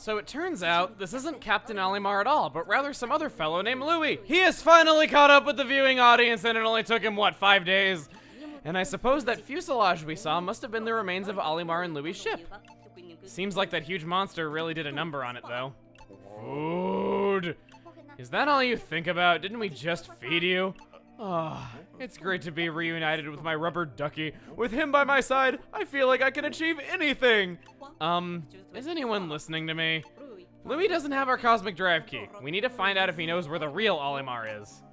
So it turns out this isn't Captain Olimar at all, but rather some other fellow named Louis. He has finally caught up with the viewing audience, and it only took him, what, 5 days? And I suppose that fuselage we saw must have been the remains of Olimar and Louis' ship. Seems like that huge monster really did a number on it, though. Food! Is that all you think about? Didn't we just feed you? Ah, it's great to be reunited with my rubber ducky. With him by my side, I feel like I can achieve anything. Is anyone listening to me? Louis doesn't have our cosmic drive key. We need to find out if he knows where the real Olimar is.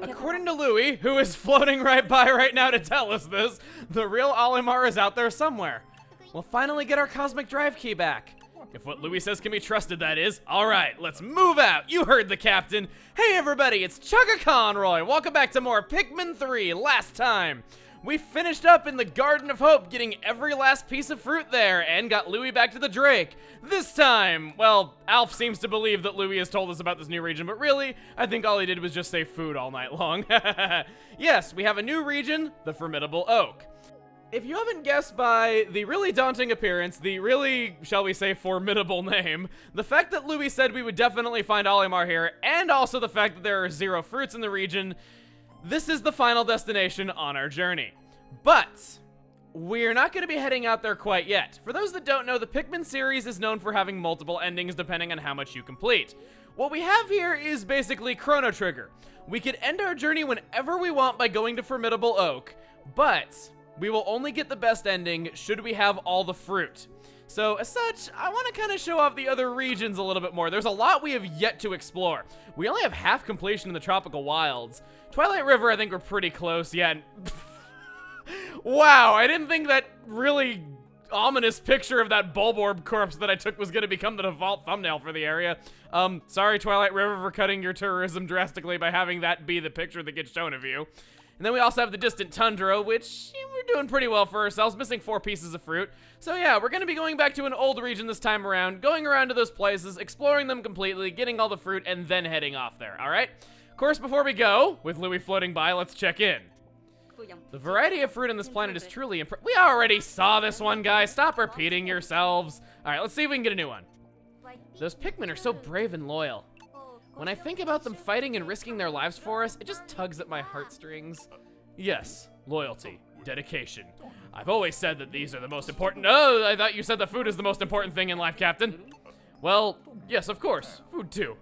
According to Louis, who is floating right by right now to tell us this, the real Olimar is out there somewhere. We'll finally get our cosmic drive key back. If what Louis says can be trusted, that is. Alright, let's move out. You heard the captain. Hey everybody, it's Chugga Conroy. Welcome back to more Pikmin 3. Last time, we finished up in the Garden of Hope, getting every last piece of fruit there, and got Louis back to the Drake. This time, well, Alf seems to believe that Louis has told us about this new region, but really, I think all he did was just say food all night long. Yes, we have a new region, the Formidable Oak. If you haven't guessed by the really daunting appearance, the really, shall we say, formidable name, the fact that Louis said we would definitely find Olimar here, and also the fact that there are 0 fruits in the region, this is the final destination on our journey. But we're not going to be heading out there quite yet. For those that don't know, the Pikmin series is known for having multiple endings depending on how much you complete. What we have here is basically Chrono Trigger. We could end our journey whenever we want by going to Formidable Oak, but we will only get the best ending should we have all the fruit. So, as such, I want to kind of show off the other regions a little bit more. There's a lot we have yet to explore. We only have half completion in the Tropical Wilds. Twilight River, I think we're pretty close. Yeah. Wow, I didn't think that really ominous picture of that Bulborb corpse that I took was going to become the default thumbnail for the area. Sorry, Twilight River, for cutting your tourism drastically by having that be the picture that gets shown of you. And then we also have the Distant Tundra, which we're doing pretty well for ourselves, missing 4 pieces of fruit. So yeah, we're going to be going back to an old region this time around, going around to those places, exploring them completely, getting all the fruit, and then heading off there, alright? Of course, before we go, with Louis floating by, let's check in. The variety of fruit on this planet is truly impressive. We already saw this one, guys. Stop repeating yourselves. Alright, let's see if we can get a new one. Those Pikmin are so brave and loyal. When I think about them fighting and risking their lives for us, it just tugs at my heartstrings. Yes, loyalty, dedication. I've always said that these are the most important— Oh, I thought you said the food is the most important thing in life, Captain. Well, yes, of course. Food too.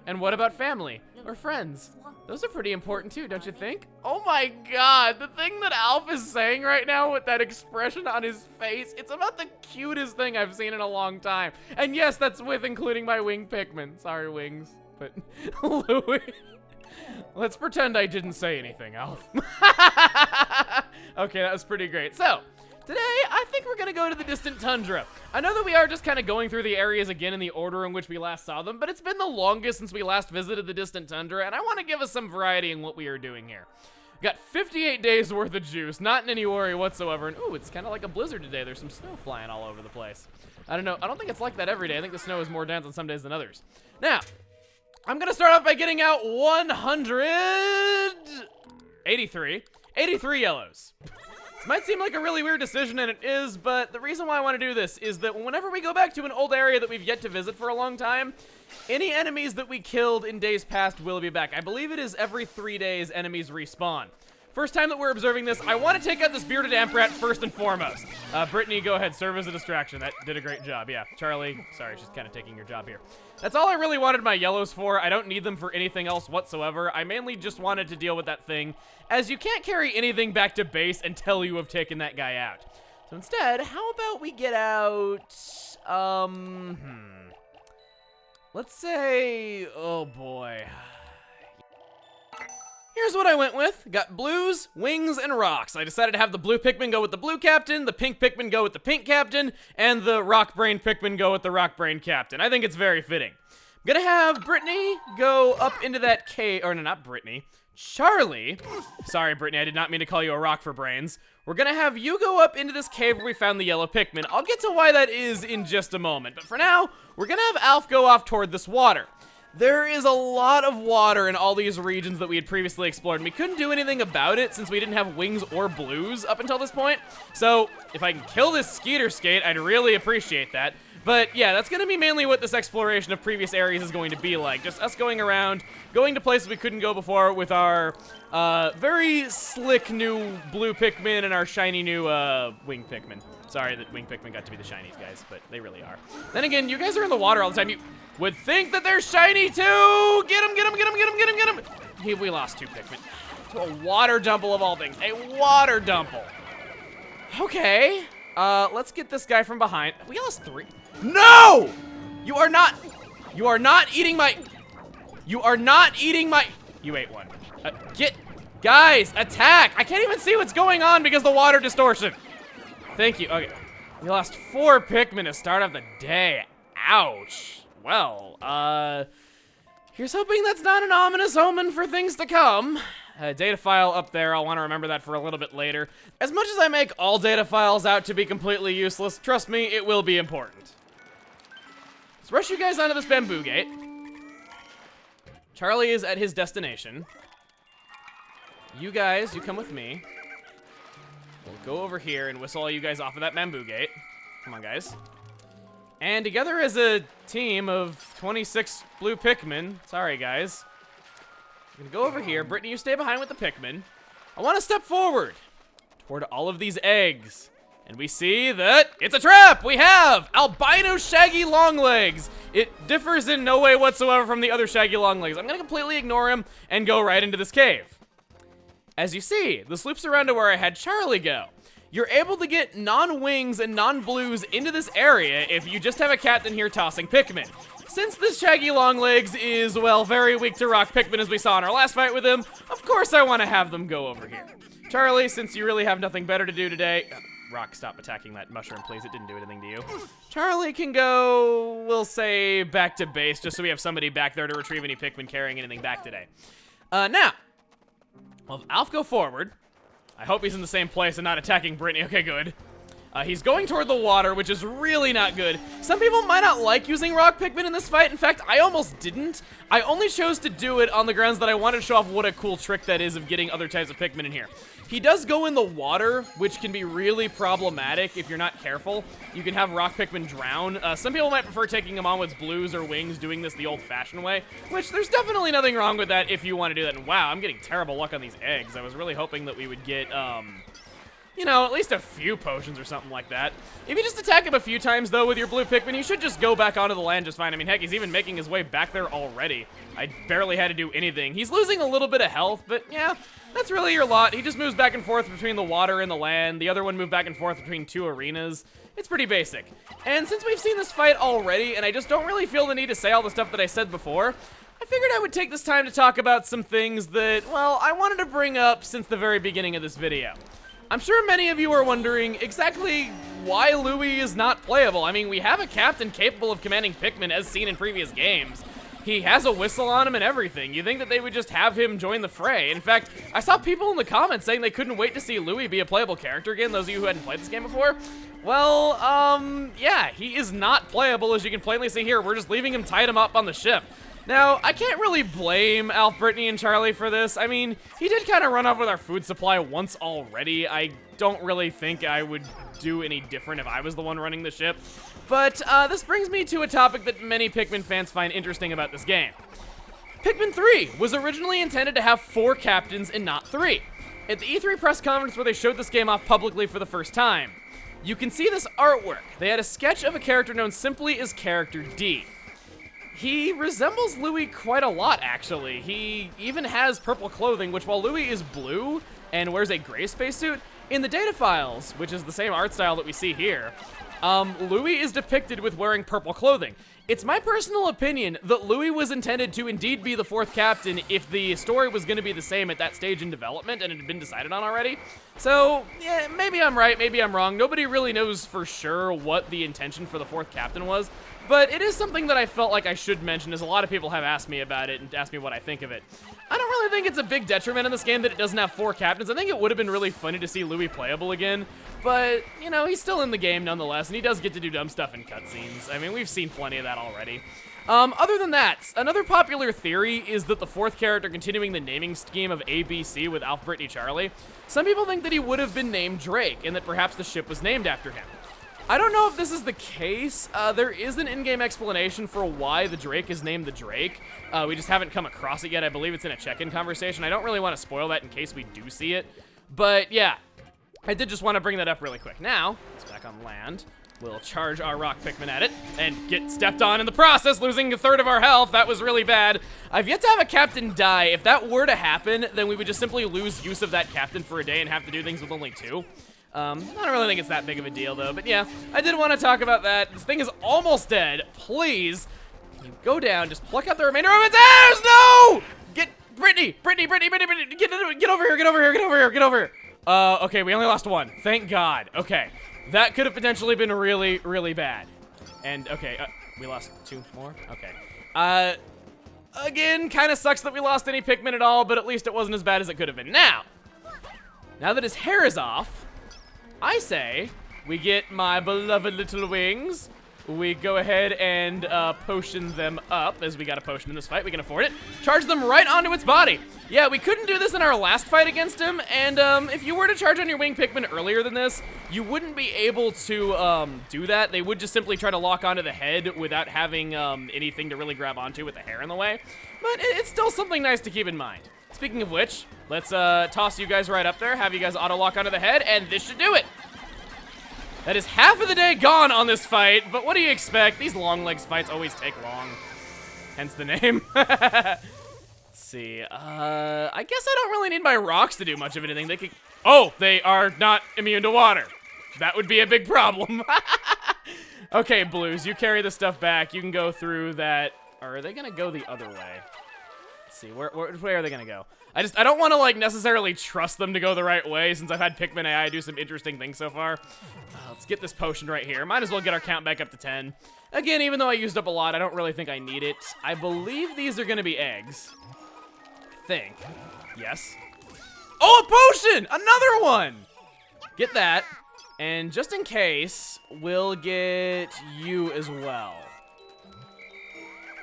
And what about family or friends? Those are pretty important too, don't you think? Oh my god, the thing that Alf is saying right now with that expression on his face, it's about the cutest thing I've seen in a long time. And yes, that's with including my winged Pikmin. Sorry, Wings, but Louis. Let's pretend I didn't say anything, Alf. Okay, that was pretty great. So, today, I think we're gonna go to the Distant Tundra. I know that we are just kind of going through the areas again in the order in which we last saw them, but it's been the longest since we last visited the Distant Tundra, and I want to give us some variety in what we are doing here. We got 58 days worth of juice, not in any worry whatsoever, and ooh, it's kind of like a blizzard today. There's some snow flying all over the place. I don't know, I don't think it's like that every day. I think the snow is more dense on some days than others. Now, I'm gonna start off by getting out 83 yellows. Might seem like a really weird decision, and it is, but the reason why I want to do this is that whenever we go back to an old area that we've yet to visit for a long time, any enemies that we killed in days past will be back. I believe it is every 3 days enemies respawn. First time that we're observing this, I want to take out this bearded Amprat first and foremost. Brittany, go ahead, serve as a distraction. That did a great job, yeah. Charlie, sorry, she's kind of taking your job here. That's all I really wanted my yellows for. I don't need them for anything else whatsoever. I mainly just wanted to deal with that thing, as you can't carry anything back to base until you have taken that guy out. So instead, how about we get out, let's say, oh boy. Here's what I went with. Got blues, wings, and rocks. I decided to have the blue Pikmin go with the blue captain, the pink Pikmin go with the pink captain, and the rock brain Pikmin go with the rock brain captain. I think it's very fitting. Gonna have Brittany go up into that cave, or no, not Brittany, Charlie. Sorry, Brittany, I did not mean to call you a rock for brains. We're gonna have you go up into this cave where we found the yellow Pikmin. I'll get to why that is in just a moment, but for now, we're gonna have Alf go off toward this water. There is a lot of water in all these regions that we had previously explored, and we couldn't do anything about it since we didn't have wings or blues up until this point. So, if I can kill this Skeeter Skate, I'd really appreciate that. But yeah, that's gonna be mainly what this exploration of previous areas is going to be like. Just us going around, going to places we couldn't go before with our very slick new blue Pikmin and our shiny new wing Pikmin. Sorry that wing Pikmin got to be the shinies, guys, but they really are. Then again, you guys are in the water all the time. You would think that they're shiny too! Get him, get him, get him, get him, get him, get him! We lost 2 Pikmin. To a water dumple of all things. A water dumple. Okay. Let's get this guy from behind. We lost 3. No! You are not eating my, you ate 1. Guys, attack! I can't even see what's going on because the water distortion. Thank you, okay. We lost 4 Pikmin to start off the day. Ouch. Well, here's hoping that's not an ominous omen for things to come. Data file up there, I'll want to remember that for a little bit later. As much as I make all data files out to be completely useless, trust me, it will be important. Let's rush you guys onto this bamboo gate. Charlie is at his destination. You guys, you come with me. We'll go over here and whistle all you guys off of that bamboo gate. Come on, guys. And together as a team of 26 blue Pikmin, sorry guys, I'm gonna go over here. Brittany, you stay behind with the Pikmin. I want to step forward toward all of these eggs. And we see that it's a trap! We have albino Shaggy Longlegs. It differs in no way whatsoever from the other Shaggy Longlegs. I'm gonna completely ignore him and go right into this cave. As you see, this loops around to where I had Charlie go. You're able to get non-wings and non-blues into this area if you just have a captain here tossing Pikmin. Since this Shaggy Longlegs is, well, very weak to rock Pikmin as we saw in our last fight with him, of course I want to have them go over here. Charlie, since you really have nothing better to do today... Rock, stop attacking that mushroom, please. It didn't do anything to you. Charlie can go, we'll say, back to base, just so we have somebody back there to retrieve any Pikmin carrying anything back today. Now, well, Alf go forward. I hope he's in the same place and not attacking Brittany. Okay, good. He's going toward the water, which is really not good. Some people might not like using rock Pikmin in this fight. In fact, I almost didn't. I only chose to do it on the grounds that I wanted to show off what a cool trick that is of getting other types of Pikmin in here. He does go in the water, which can be really problematic if you're not careful. You can have rock Pikmin drown. Some people might prefer taking them on with blues or wings, doing this the old-fashioned way, which there's definitely nothing wrong with that if you want to do that. And wow, I'm getting terrible luck on these eggs. I was really hoping that we would get, you know, at least a few potions or something like that. If you just attack him a few times, though, with your blue Pikmin, you should just go back onto the land just fine. I mean, heck, he's even making his way back there already. I barely had to do anything. He's losing a little bit of health, but yeah, that's really your lot. He just moves back and forth between the water and the land. The other one moved back and forth between 2 arenas. It's pretty basic. And since we've seen this fight already, and I just don't really feel the need to say all the stuff that I said before, I figured I would take this time to talk about some things that, well, I wanted to bring up since the very beginning of this video. I'm sure many of you are wondering exactly why Louie is not playable. I mean, we have a captain capable of commanding Pikmin as seen in previous games. He has a whistle on him and everything. You think that they would just have him join the fray. In fact, I saw people in the comments saying they couldn't wait to see Louie be a playable character again, those of you who hadn't played this game before. Well, yeah, he is not playable, as you can plainly see here. We're just leaving him tied him up on the ship. Now, I can't really blame Alf, Brittany, and Charlie for this. I mean, he did kind of run off with our food supply once already. I don't really think I would do any different if I was the one running the ship. But this brings me to a topic that many Pikmin fans find interesting about this game. Pikmin 3 was originally intended to have 4 captains and not 3. At the E3 press conference where they showed this game off publicly for the first time, you can see this artwork. They had a sketch of a character known simply as Character D. He resembles Louie quite a lot, actually. He even has purple clothing, which while Louie is blue and wears a gray spacesuit, in the data files, which is the same art style that we see here, Louie is depicted with wearing purple clothing. It's my personal opinion that Louie was intended to indeed be the 4th captain if the story was going to be the same at that stage in development and it had been decided on already. So, yeah, maybe I'm right, maybe I'm wrong. Nobody really knows for sure what the intention for the 4th captain was. but it is something that I felt like I should mention, as a lot of people have asked me about it and asked me what I think of it. I don't really think it's a big detriment in this game that it doesn't have 4 captains. I think it would have been really funny to see Louis playable again, but, you know, he's still in the game nonetheless, and he does get to do dumb stuff in cutscenes. I mean, we've seen plenty of that already. Other than that, another popular theory is that the 4th character continuing the naming scheme of ABC with Alf, Brittany, Charlie. Some people think that he would have been named Drake, and that perhaps the ship was named after him. I don't know if this is the case. There is an in-game explanation for why the Drake is named the Drake. We just haven't come across it yet. I believe it's in a check-in conversation. I don't really want to spoil that in case we do see it. But yeah, I did just want to bring that up really quick. Now, it's back on land. We'll charge our rock Pikmin at it and get stepped on in the process, losing a third of our health. That was really bad. I've yet to have a captain die. If that were to happen, then we would just simply lose use of that captain for a day and have to do things with only 2. I don't really think it's that big of a deal, though. But yeah, I did want to talk about that. This thing is almost dead. Please, you go down, just pluck out the remainder of its heirs. No! Get Brittany, Brittany, get over here, get over here, get over here, get over here. Okay, we only lost 1. Thank God. Okay, that could have potentially been really, really bad. And, okay, we lost 2 more? Okay. Again, kind of sucks that we lost any Pikmin at all, but at least it wasn't as bad as it could have been. Now that his hair is off, I say we get my beloved little wings. We go ahead and potion them up, as we got a potion in this fight. We can afford it. Charge them right onto its body. Yeah, we couldn't do this in our last fight against him, and if you were to charge on your wing Pikmin earlier than this, you wouldn't be able to do that. They would just simply try to lock onto the head without having anything to really grab onto with the hair in the way. But it's still something nice to keep in mind. Speaking of which, let's toss you guys right up there, have you guys auto-lock onto the head, and this should do it. That is half of the day gone on this fight, but what do you expect? These Longlegs fights always take long, hence the name. Let's see, I guess I don't really need my rocks to do much of anything. They could, oh, they are not immune to water. That would be a big problem. Okay, Blues, you carry the stuff back. You can go through that, or are they gonna go the other way? Let's see, where are they gonna go? I don't want to, like, necessarily trust them to go the right way, since I've had Pikmin AI do some interesting things so far. Let's get this potion right here. Might as well get our count back up to 10. Again, even though I used up a lot, I don't really think I need it. I believe these are going to be eggs. I think. Yes. Oh, a potion! Another one! Get that. And just in case, we'll get you as well.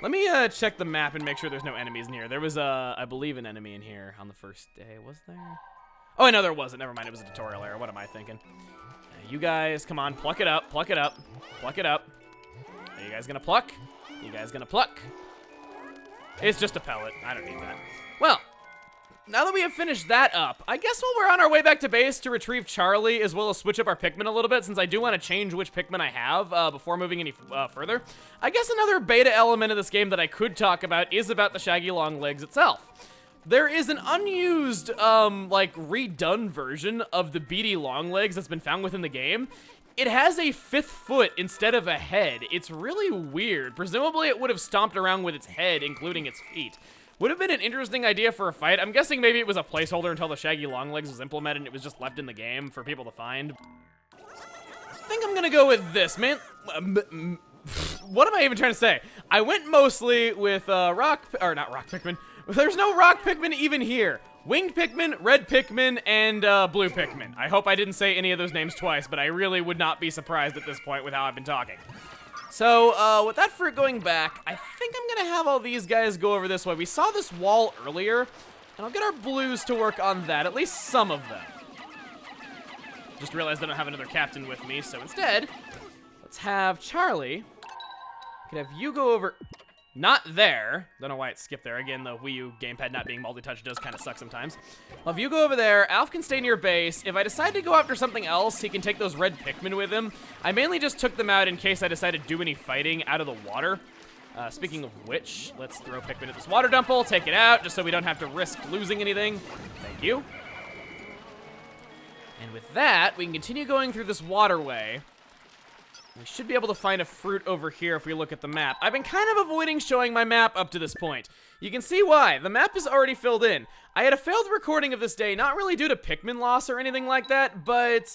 Let me check the map and make sure there's no enemies near. There was, I believe, an enemy in here on the first day. Was there? Oh, no, there wasn't. Never mind. It was a tutorial error. What am I thinking? You guys, come on. Pluck it up. Pluck it up. Pluck it up. Are you guys gonna pluck? You guys gonna pluck? It's just a pellet. I don't need that. Well, now that we have finished that up, I guess while we're on our way back to base to retrieve Charlie, as well as switch up our Pikmin a little bit, since I do want to change which Pikmin I have before moving any further, I guess another beta element of this game that I could talk about is about the Shaggy Longlegs itself. There is an unused, like, redone version of the beady Longlegs that's been found within the game. It has a 5th foot instead of a head. It's really weird. Presumably it would have stomped around with its head, including its feet. Would have been an interesting idea for a fight. I'm guessing maybe it was a placeholder until the Shaggy Longlegs was implemented and it was just left in the game for people to find. I think I'm gonna go with this, man. What am I even trying to say? I went mostly with not rock Pikmin. There's no rock Pikmin even here. Winged Pikmin, red Pikmin, and blue Pikmin. I hope I didn't say any of those names twice, but I really would not be surprised at this point with how I've been talking. So, with that fruit going back, I think I'm gonna have all these guys go over this way. We saw this wall earlier, and I'll get our Blues to work on that, at least some of them. Just realized I don't have another captain with me, so instead, let's have Charlie. Can have you go over, not there. Don't know why it skipped there. Again, the Wii U gamepad not being multi-touch does kind of suck sometimes. Well, if you go over there, Alf can stay near base. If I decide to go after something else, he can take those red Pikmin with him. I mainly just took them out in case I decide to do any fighting out of the water. Speaking of which, let's throw Pikmin at this water dumple, take it out, just so we don't have to risk losing anything. Thank you. And with that, we can continue going through this waterway. We should be able to find a fruit over here if we look at the map. I've been kind of avoiding showing my map up to this point. You can see why. The map is already filled in. I had a failed recording of this day, not really due to Pikmin loss or anything like that, but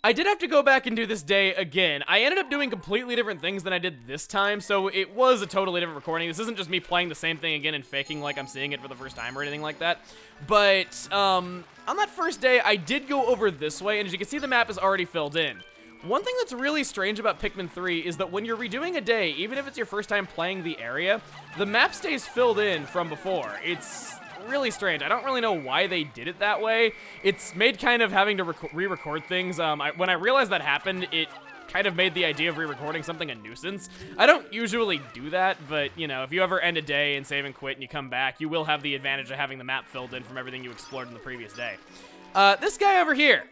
I did have to go back and do this day again. I ended up doing completely different things than I did this time, so it was a totally different recording. This isn't just me playing the same thing again and faking like I'm seeing it for the first time or anything like that. But, on that first day, I did go over this way, and as you can see, the map is already filled in. One thing that's really strange about Pikmin 3 is that when you're redoing a day, even if it's your first time playing the area, the map stays filled in from before. It's really strange. I don't really know why they did it that way. It's made kind of having to re-record things. When I realized that happened, it kind of made the idea of re-recording something a nuisance. I don't usually do that, but, you know, if you ever end a day and save and quit and you come back, you will have the advantage of having the map filled in from everything you explored in the previous day. This guy over here.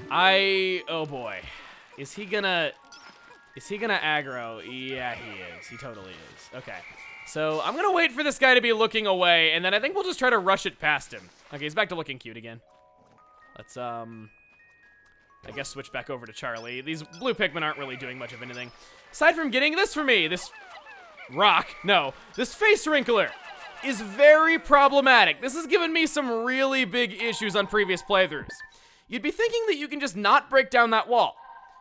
Oh boy. Is he gonna aggro? Yeah, he is. He totally is. Okay. So I'm gonna wait for this guy to be looking away, and then I think we'll just try to rush it past him. Okay, he's back to looking cute again. Let's, I guess switch back over to Charlie. These blue Pikmin aren't really doing much of anything. Aside from getting this for me, this face wrinkler is very problematic. This has given me some really big issues on previous playthroughs. You'd be thinking that you can just not break down that wall,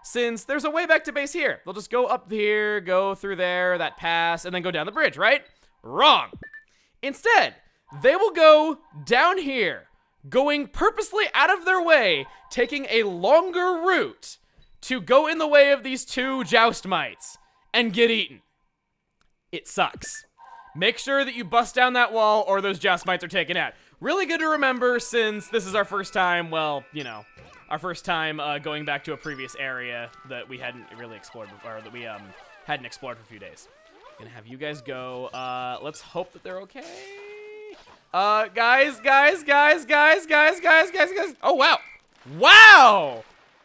since there's a way back to base here. They'll just go up here, go through there, that pass, and then go down the bridge, right? Wrong. Instead, they will go down here, going purposely out of their way, taking a longer route to go in the way of these two joust mites and get eaten. It sucks. Make sure that you bust down that wall or those joust mites are taken out. Really good to remember since this is our first time, well, you know, our first time going back to a previous area that we hadn't really explored before, or that we hadn't explored for a few days. Gonna have you guys go. Let's hope that they're okay. Guys. Oh, wow. Wow!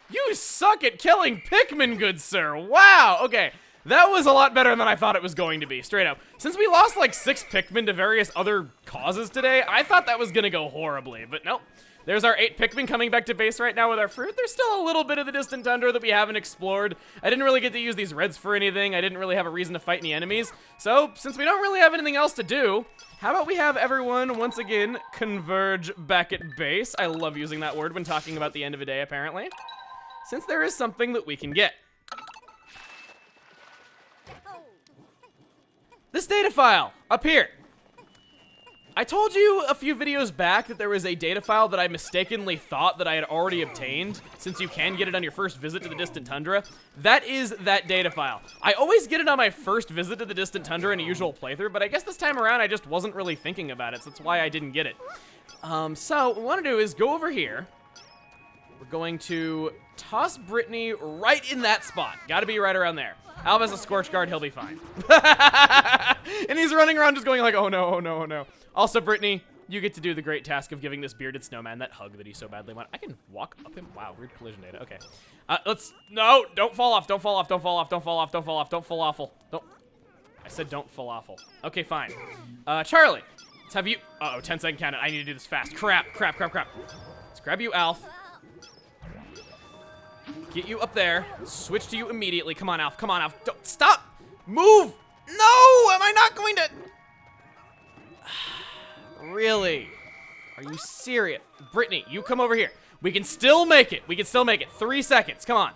You suck at killing Pikmin, good sir. Wow, okay. That was a lot better than I thought it was going to be, straight up. Since we lost like 6 Pikmin to various other causes today, I thought that was gonna go horribly, but nope. There's our 8 Pikmin coming back to base right now with our fruit. There's still a little bit of the Distant Tundra that we haven't explored. I didn't really get to use these reds for anything. I didn't really have a reason to fight any enemies. So, since we don't really have anything else to do, how about we have everyone, once again, converge back at base? I love using that word when talking about the end of a day, apparently. Since there is something that we can get. This data file, up here. I told you a few videos back that there was a data file that I mistakenly thought that I had already obtained, since you can get it on your first visit to the Distant Tundra. That is that data file. I always get it on my first visit to the Distant Tundra in a usual playthrough, but I guess this time around I just wasn't really thinking about it, so that's why I didn't get it. So what we want to do is go over here. We're going to toss Brittany right in that spot. Gotta be right around there. Alv has a Scorch Guard, he'll be fine. And he's running around just going like, oh no, oh no, oh no. Also, Brittany, you get to do the great task of giving this bearded snowman that hug that he so badly wanted. I can walk up him. Wow, weird collision data. Okay. No, don't fall off, don't fall off, don't fall off, don't fall off, don't fall off, don't falafel. Don't. I said don't falafel. Okay, fine. Charlie, let's have you. Uh-oh, 10-second countdown. I need to do this fast. Crap. Let's grab you, Alf. Get you up there. Switch to you immediately. Come on, Alf. Come on, Alf. Don't stop. Move. No, am I not going to? Really? Are you serious? Brittany, you come over here. We can still make it. We can still make it. 3 seconds. Come on.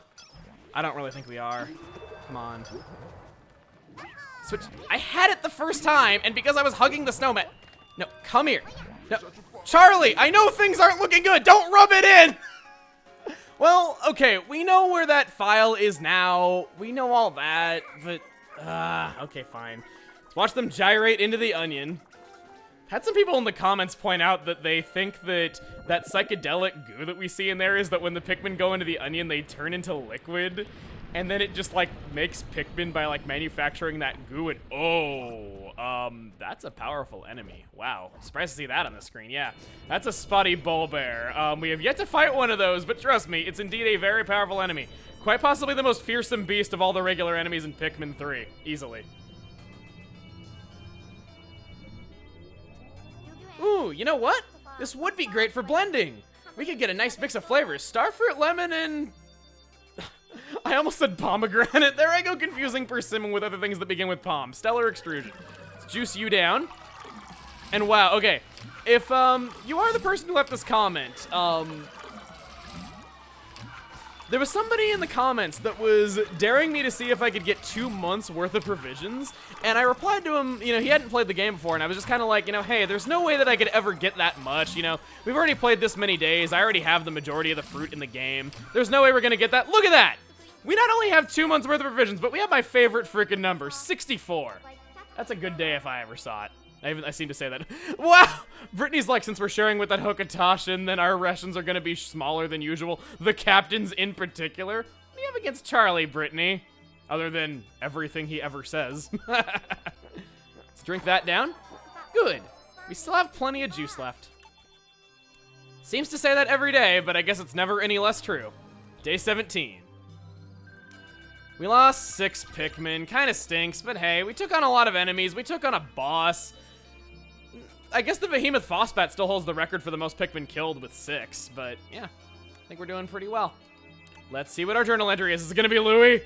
I don't really think we are. Come on. Switch. I had it the first time, and because I was hugging the snowman. No, come here. No. Charlie, I know things aren't looking good. Don't rub it in. Well, okay, we know where that file is now. We know all that, but, okay, fine. Let's watch them gyrate into the onion. Had some people in the comments point out that they think that that psychedelic goo that we see in there is that when the Pikmin go into the onion, they turn into liquid, and then it just, like, makes Pikmin by, like, manufacturing that goo, and, that's a powerful enemy. Wow, surprised to see that on the screen, yeah. That's a spotty bullbear. We have yet to fight one of those, but trust me, it's indeed a very powerful enemy. Quite possibly the most fearsome beast of all the regular enemies in Pikmin 3, easily. Ooh, you know what? This would be great for blending. We could get a nice mix of flavors. Starfruit, lemon, and... I almost said pomegranate. There I go confusing persimmon with other things that begin with pom. Stellar extrusion. Let's juice you down. And wow, okay. If, you are the person who left this comment, There was somebody in the comments that was daring me to see if I could get 2 months worth of provisions, and I replied to him, you know, he hadn't played the game before, and I was just kind of like, you know, hey, there's no way that I could ever get that much, you know, we've already played this many days, I already have the majority of the fruit in the game, there's no way we're gonna get that. Look at that! We not only have 2 months worth of provisions, but we have my favorite freaking number, 64. That's a good day if I ever saw it. I seem to say that. Wow! Brittany's like, since we're sharing with that Hokotashin, then our rations are gonna be smaller than usual. The captain's in particular. What do you have against Charlie, Brittany? Other than everything he ever says. Let's drink that down. Good. We still have plenty of juice left. Seems to say that every day, but I guess it's never any less true. Day 17. We lost 6 Pikmin. Kinda stinks, but hey, we took on a lot of enemies. We took on a boss. I guess the Behemoth Phospat still holds the record for the most Pikmin killed with 6, but yeah, I think we're doing pretty well. Let's see what our journal entry is. Is it gonna be Louie?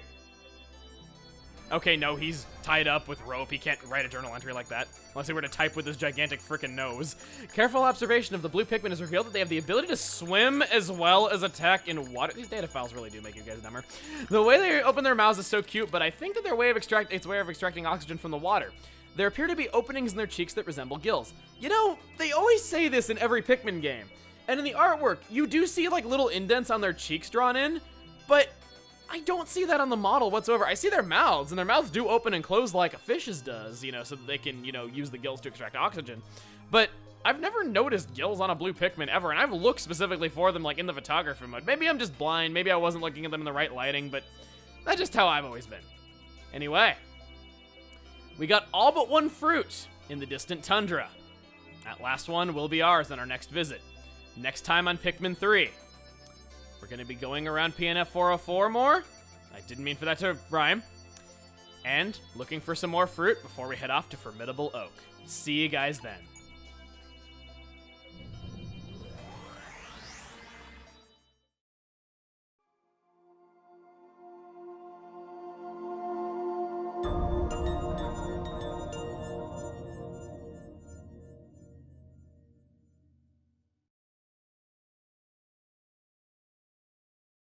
Okay, no, he's tied up with rope. He can't write a journal entry like that, unless he were to type with his gigantic frickin' nose. Careful observation of the blue Pikmin has revealed that they have the ability to swim as well as attack in water. These data files really do make you guys dumber. The way they open their mouths is so cute, but I think that it's a way of extracting oxygen from the water. There appear to be openings in their cheeks that resemble gills. You know, they always say this in every Pikmin game. And in the artwork, you do see like little indents on their cheeks drawn in, but I don't see that on the model whatsoever. I see their mouths, and their mouths do open and close like a fish's does, you know, so that they can, you know, use the gills to extract oxygen. But I've never noticed gills on a blue Pikmin ever, and I've looked specifically for them like in the photography mode. Maybe I'm just blind, maybe I wasn't looking at them in the right lighting, but that's just how I've always been. Anyway. We got all but 1 fruit in the Distant Tundra. That last one will be ours on our next visit. Next time on Pikmin 3. We're going to be going around PNF 404 more. I didn't mean for that to rhyme. And looking for some more fruit before we head off to Formidable Oak. See you guys then.